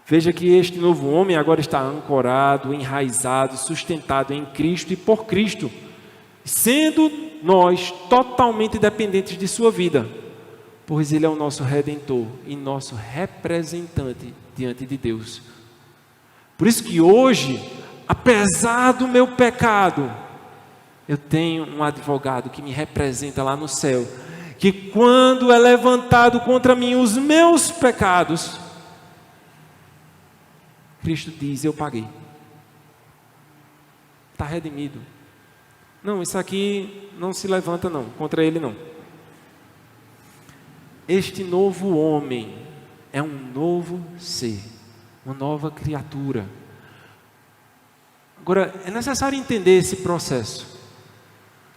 Veja que este novo homem agora está ancorado, enraizado, sustentado em Cristo e por Cristo, sendo nós totalmente dependentes de sua vida, pois Ele é o nosso Redentor e nosso representante diante de Deus. Por isso que hoje, apesar do meu pecado, eu tenho um advogado que me representa lá no céu, que quando é levantado contra mim os meus pecados, Cristo diz: eu paguei, está redimido. Não, isso aqui não se levanta não, contra ele não. Este novo homem é um novo ser, uma nova criatura. Agora, é necessário entender esse processo.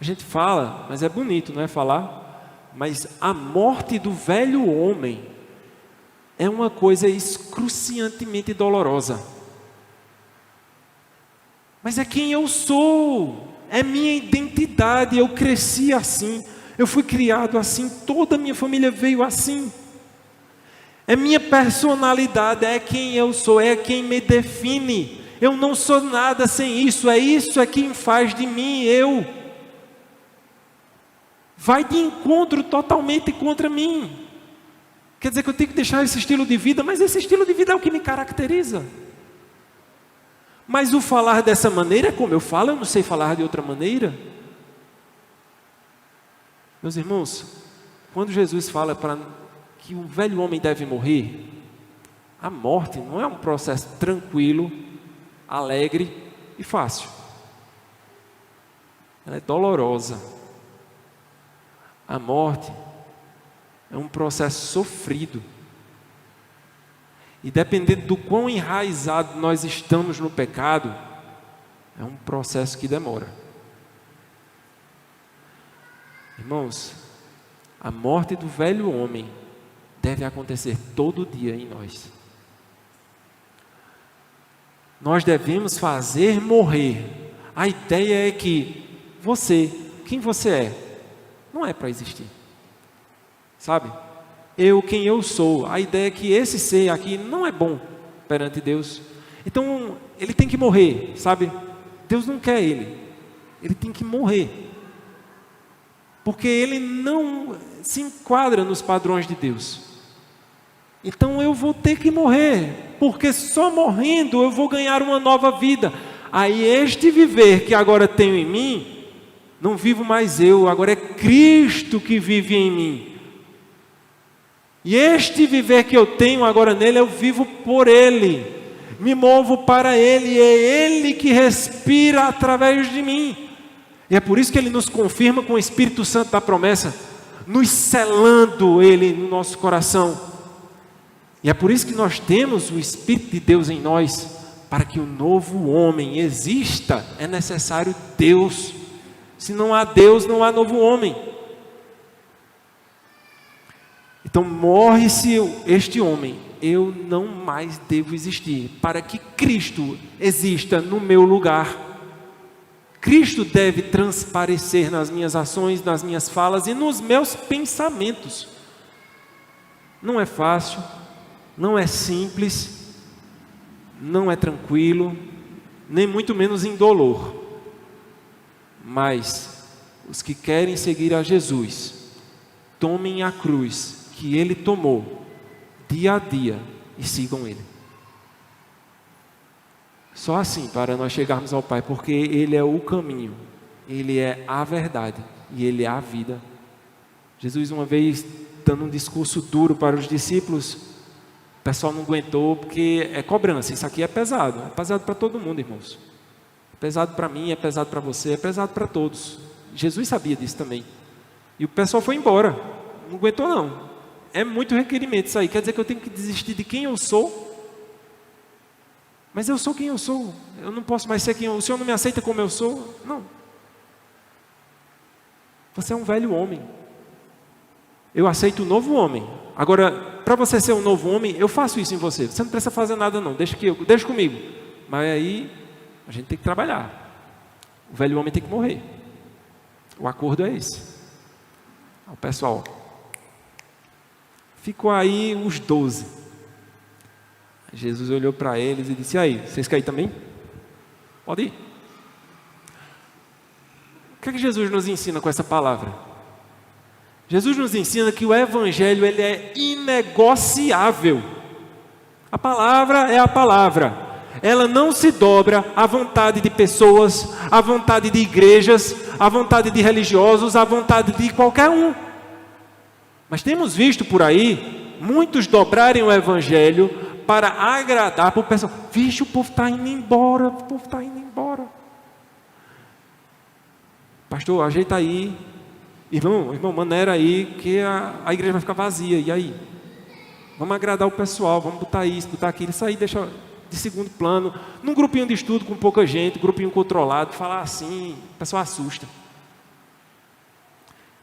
A gente fala, mas é bonito, não é falar? Mas a morte do velho homem é uma coisa excruciantemente dolorosa. Mas é quem eu sou, é minha identidade, eu cresci assim, eu fui criado assim, toda a minha família veio assim. É minha personalidade, é quem eu sou, é quem me define. Eu não sou nada sem isso é quem faz de mim eu. Vai de encontro totalmente contra mim. Quer dizer que eu tenho que deixar esse estilo de vida, mas esse estilo de vida é o que me caracteriza. Mas o falar dessa maneira é como eu falo, eu não sei falar de outra maneira. Meus irmãos, quando Jesus fala que o velho homem deve morrer, a morte não é um processo tranquilo, alegre e fácil. Ela é dolorosa. A morte é um processo sofrido. E dependendo do quão enraizado nós estamos no pecado, é um processo que demora. Irmãos, a morte do velho homem deve acontecer todo dia em nós. Nós devemos fazer morrer. A ideia é que você, quem você é, não é para existir. Sabe? Quem eu sou. A ideia é que esse ser aqui não é bom perante Deus. Então, ele tem que morrer, sabe? Deus não quer ele. Ele tem que morrer. Porque ele não se enquadra nos padrões de Deus. Então, eu vou ter que morrer. Porque só morrendo eu vou ganhar uma nova vida. Aí, este viver que agora tenho em mim, não vivo mais eu, agora é Cristo que vive em mim. E este viver que eu tenho agora nele, eu vivo por Ele, me movo para Ele, e é Ele que respira através de mim. E é por isso que Ele nos confirma com o Espírito Santo da promessa, nos selando Ele no nosso coração. E é por isso que nós temos o Espírito de Deus em nós, para que o novo homem exista, é necessário Deus. Se não há Deus, não há novo homem. Então morre-se este homem, eu não mais devo existir, para que Cristo exista no meu lugar. Cristo deve transparecer nas minhas ações, nas minhas falas e nos meus pensamentos. Não é fácil, não é simples, não é tranquilo, nem muito menos indolor. Mas os que querem seguir a Jesus, tomem a cruz que Ele tomou dia a dia e sigam Ele. Só assim para nós chegarmos ao Pai, porque Ele é o caminho, Ele é a verdade e Ele é a vida. Jesus uma vez dando um discurso duro para os discípulos, o pessoal não aguentou porque é cobrança, isso aqui é pesado para todo mundo, irmãos. É pesado para mim, é pesado para você, é pesado para todos. Jesus sabia disso também. E o pessoal foi embora, não aguentou não. É muito requerimento isso aí, quer dizer que eu tenho que desistir de quem eu sou? Mas eu sou quem eu sou, eu não posso mais ser quem eu sou. O Senhor não me aceita como eu sou? Não. Você é um velho homem. Eu aceito o novo homem. Agora, para você ser um novo homem, eu faço isso em você. Você não precisa fazer nada não, deixa comigo. Mas aí, a gente tem que trabalhar. O velho homem tem que morrer. O acordo é esse. O pessoal... Ficou aí os 12. Jesus olhou para eles e disse: e aí, vocês querem ir também? Pode ir. O que é que Jesus nos ensina com essa palavra? Jesus nos ensina que o Evangelho ele é inegociável. A palavra é a palavra. Ela não se dobra à vontade de pessoas, à vontade de igrejas, à vontade de religiosos, à vontade de qualquer um. Mas temos visto por aí muitos dobrarem o Evangelho para agradar para o pessoal. Vixe, o povo está indo embora, o povo está indo embora. Pastor, ajeita aí, Irmão, maneira aí que a igreja vai ficar vazia. E aí? Vamos agradar o pessoal, vamos botar isso, botar aquilo. Isso aí deixa de segundo plano. Num grupinho de estudo com pouca gente, grupinho controlado, falar assim, o pessoal assusta.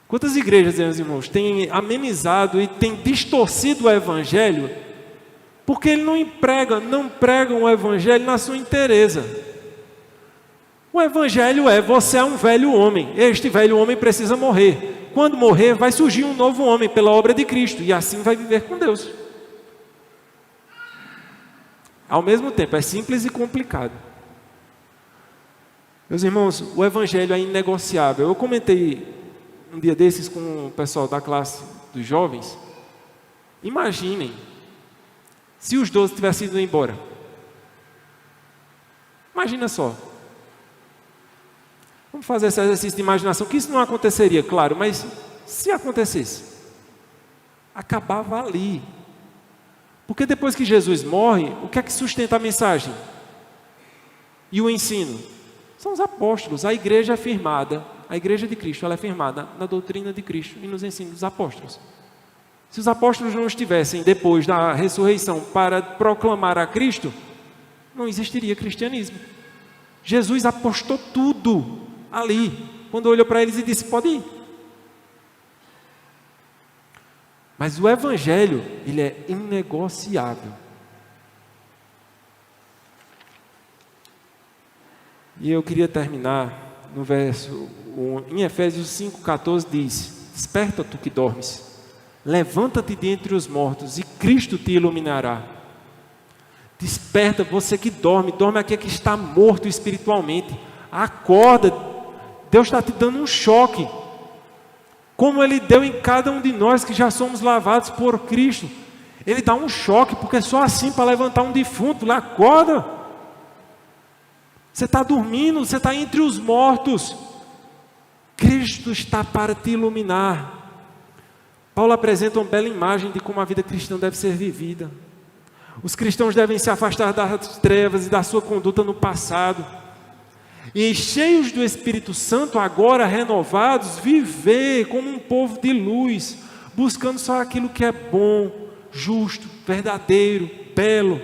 Quantas igrejas, meus irmãos, têm amenizado e têm distorcido o evangelho, porque ele não pregam o evangelho na sua inteireza. O evangelho é: você é um velho homem, este velho homem precisa morrer. Quando morrer, vai surgir um novo homem pela obra de Cristo, e assim vai viver com Deus. Ao mesmo tempo, é simples e complicado. Meus irmãos, o evangelho é inegociável. Eu comentei um dia desses com o pessoal da classe dos jovens. Imaginem se os 12 tivessem ido embora. Imagina só. Vamos fazer esse exercício de imaginação, que isso não aconteceria, claro, mas se acontecesse, acabava ali. Porque depois que Jesus morre, o que é que sustenta a mensagem? E o ensino? São os apóstolos. A igreja é firmada, a igreja de Cristo, ela é firmada na doutrina de Cristo e nos ensinos dos apóstolos. Se os apóstolos não estivessem depois da ressurreição para proclamar a Cristo, não existiria cristianismo. Jesus apostou tudo ali, quando olhou para eles e disse: pode ir. Mas o evangelho, ele é inegociável. E eu queria terminar no verso, em Efésios 5,14 diz: desperta tu que dormes, levanta-te dentre os mortos e Cristo te iluminará. Desperta você que dorme aqui que está morto espiritualmente. Acorda, Deus está te dando um choque, como Ele deu em cada um de nós que já somos lavados por Cristo. Ele dá um choque, porque só assim para levantar um defunto, lá acorda. Você está dormindo, você está entre os mortos. Cristo está para te iluminar. Paulo apresenta uma bela imagem de como a vida cristã deve ser vivida. Os cristãos devem se afastar das trevas e da sua conduta no passado, e cheios do Espírito Santo, agora renovados, viver como um povo de luz, buscando só aquilo que é bom, justo, verdadeiro, belo.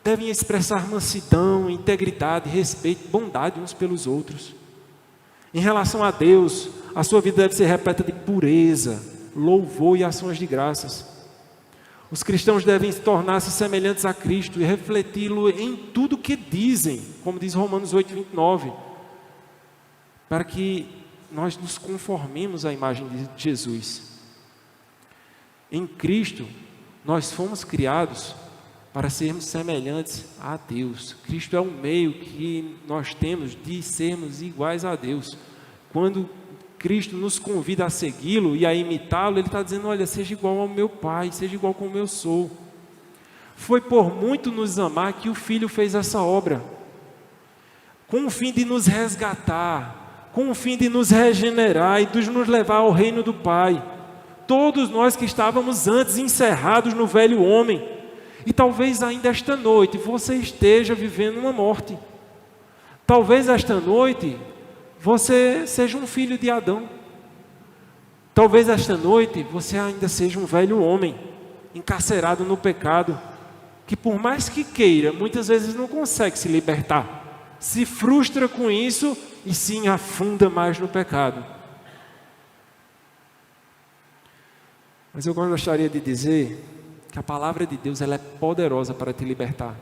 Devem expressar mansidão, integridade, respeito, bondade uns pelos outros. Em relação a Deus, a sua vida deve ser repleta de pureza, louvor e ações de graças. Os cristãos devem tornar-se semelhantes a Cristo e refleti-lo em tudo que dizem, como diz Romanos 8:29, para que nós nos conformemos à imagem de Jesus. Em Cristo, nós fomos criados para sermos semelhantes a Deus. Cristo é o meio que nós temos de sermos iguais a Deus. Quando Cristo nos convida a segui-lo e a imitá-lo, Ele está dizendo: olha, seja igual ao meu Pai, seja igual como eu sou. Foi por muito nos amar que o Filho fez essa obra, com o fim de nos resgatar, com o fim de nos regenerar e de nos levar ao reino do Pai. Todos nós que estávamos antes encerrados no velho homem, e talvez ainda esta noite você esteja vivendo uma morte. Talvez esta noite você seja um filho de Adão. Talvez esta noite você ainda seja um velho homem, encarcerado no pecado, que por mais que queira, muitas vezes não consegue se libertar, se frustra com isso e se afunda mais no pecado. Mas eu gostaria de dizer que a palavra de Deus, ela é poderosa para te libertar.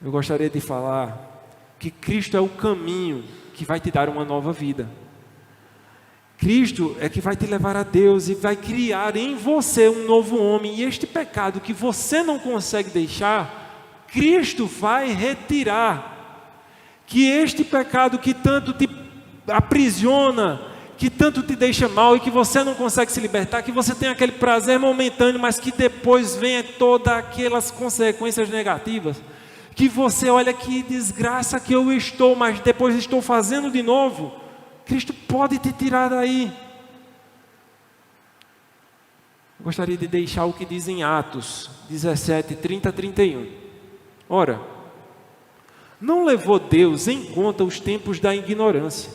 Eu gostaria de falar que Cristo é o caminho que vai te dar uma nova vida. Cristo é que vai te levar a Deus e vai criar em você um novo homem. E este pecado que você não consegue deixar, Cristo vai retirar. Que este pecado que tanto te aprisiona, que tanto te deixa mal e que você não consegue se libertar, que você tem aquele prazer momentâneo, mas que depois vem todas aquelas consequências negativas, que você olha que desgraça que eu estou, mas depois estou fazendo de novo. Cristo pode te tirar daí. Eu gostaria de deixar o que diz em Atos 17, 30 a 31. Ora, não levou Deus em conta os tempos da ignorância,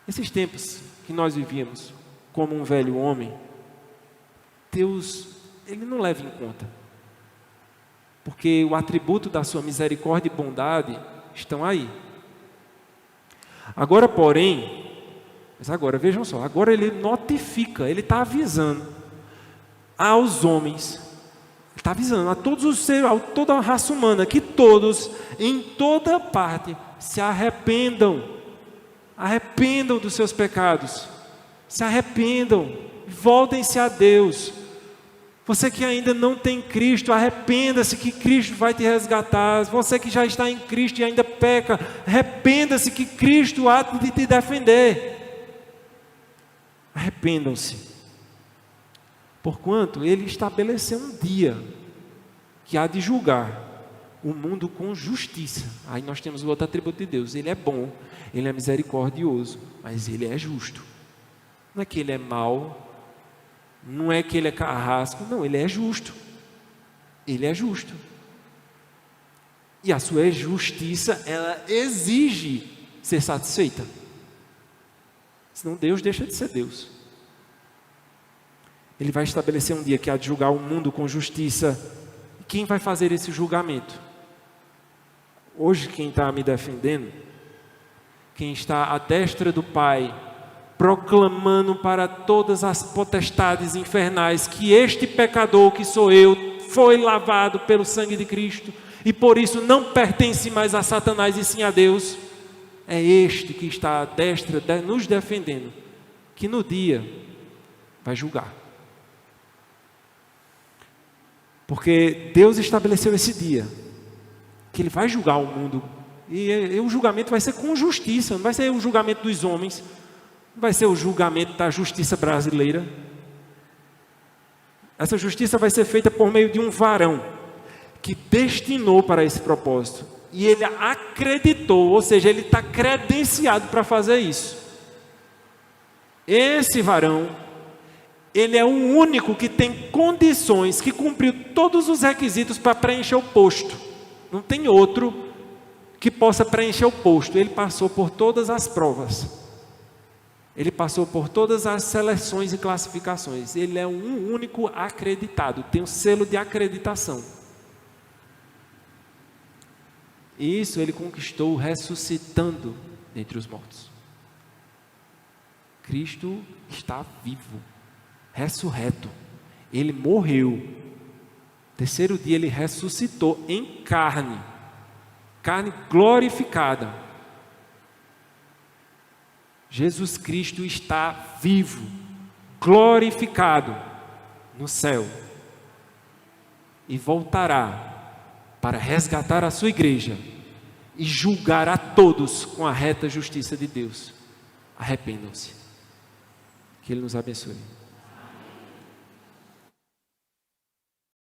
Esses tempos que nós vivíamos como um velho homem, Deus, Ele não leva em conta. Porque o atributo da sua misericórdia e bondade estão aí. Agora, porém, vejam só, agora Ele notifica, Ele está avisando aos homens, Ele está avisando a todos os seres, a toda a raça humana, que todos, em toda parte, se arrependam dos seus pecados, se arrependam, voltem-se a Deus. Você que ainda não tem Cristo, arrependa-se que Cristo vai te resgatar. Você que já está em Cristo e ainda peca, arrependa-se que Cristo há de te defender. Arrependam-se. Porquanto Ele estabeleceu um dia que há de julgar o mundo com justiça. Aí nós temos o outro atributo de Deus. Ele é bom, Ele é misericordioso, mas Ele é justo. Não é que Ele é mau, não é que Ele é carrasco, não, Ele é justo. Ele é justo. E a sua justiça, ela exige ser satisfeita. Senão Deus deixa de ser Deus. Ele vai estabelecer um dia que há de julgar o mundo com justiça. E quem vai fazer esse julgamento? Hoje quem está me defendendo, quem está à destra do Pai, proclamando para todas as potestades infernais que este pecador que sou eu foi lavado pelo sangue de Cristo e por isso não pertence mais a Satanás e sim a Deus. É este que está à destra nos defendendo, que no dia vai julgar. Porque Deus estabeleceu esse dia que Ele vai julgar o mundo e o julgamento vai ser com justiça, não vai ser o julgamento dos homens, não vai ser o julgamento da justiça brasileira. Essa justiça vai ser feita por meio de um varão que destinou para esse propósito. E ele acreditou, ou seja, ele está credenciado para fazer isso. Esse varão, ele é o único que tem condições, que cumpriu todos os requisitos para preencher o posto. Não tem outro que possa preencher o posto. Ele passou por todas as provas. Ele passou por todas as seleções e classificações. Ele é um único acreditado, tem o selo de acreditação. E isso ele conquistou ressuscitando dentre os mortos. Cristo está vivo, ressurreto. Ele morreu. Terceiro dia ele ressuscitou em carne glorificada. Jesus Cristo está vivo, glorificado no céu e voltará para resgatar a sua igreja e julgar a todos com a reta justiça de Deus. Arrependam-se. Que Ele nos abençoe.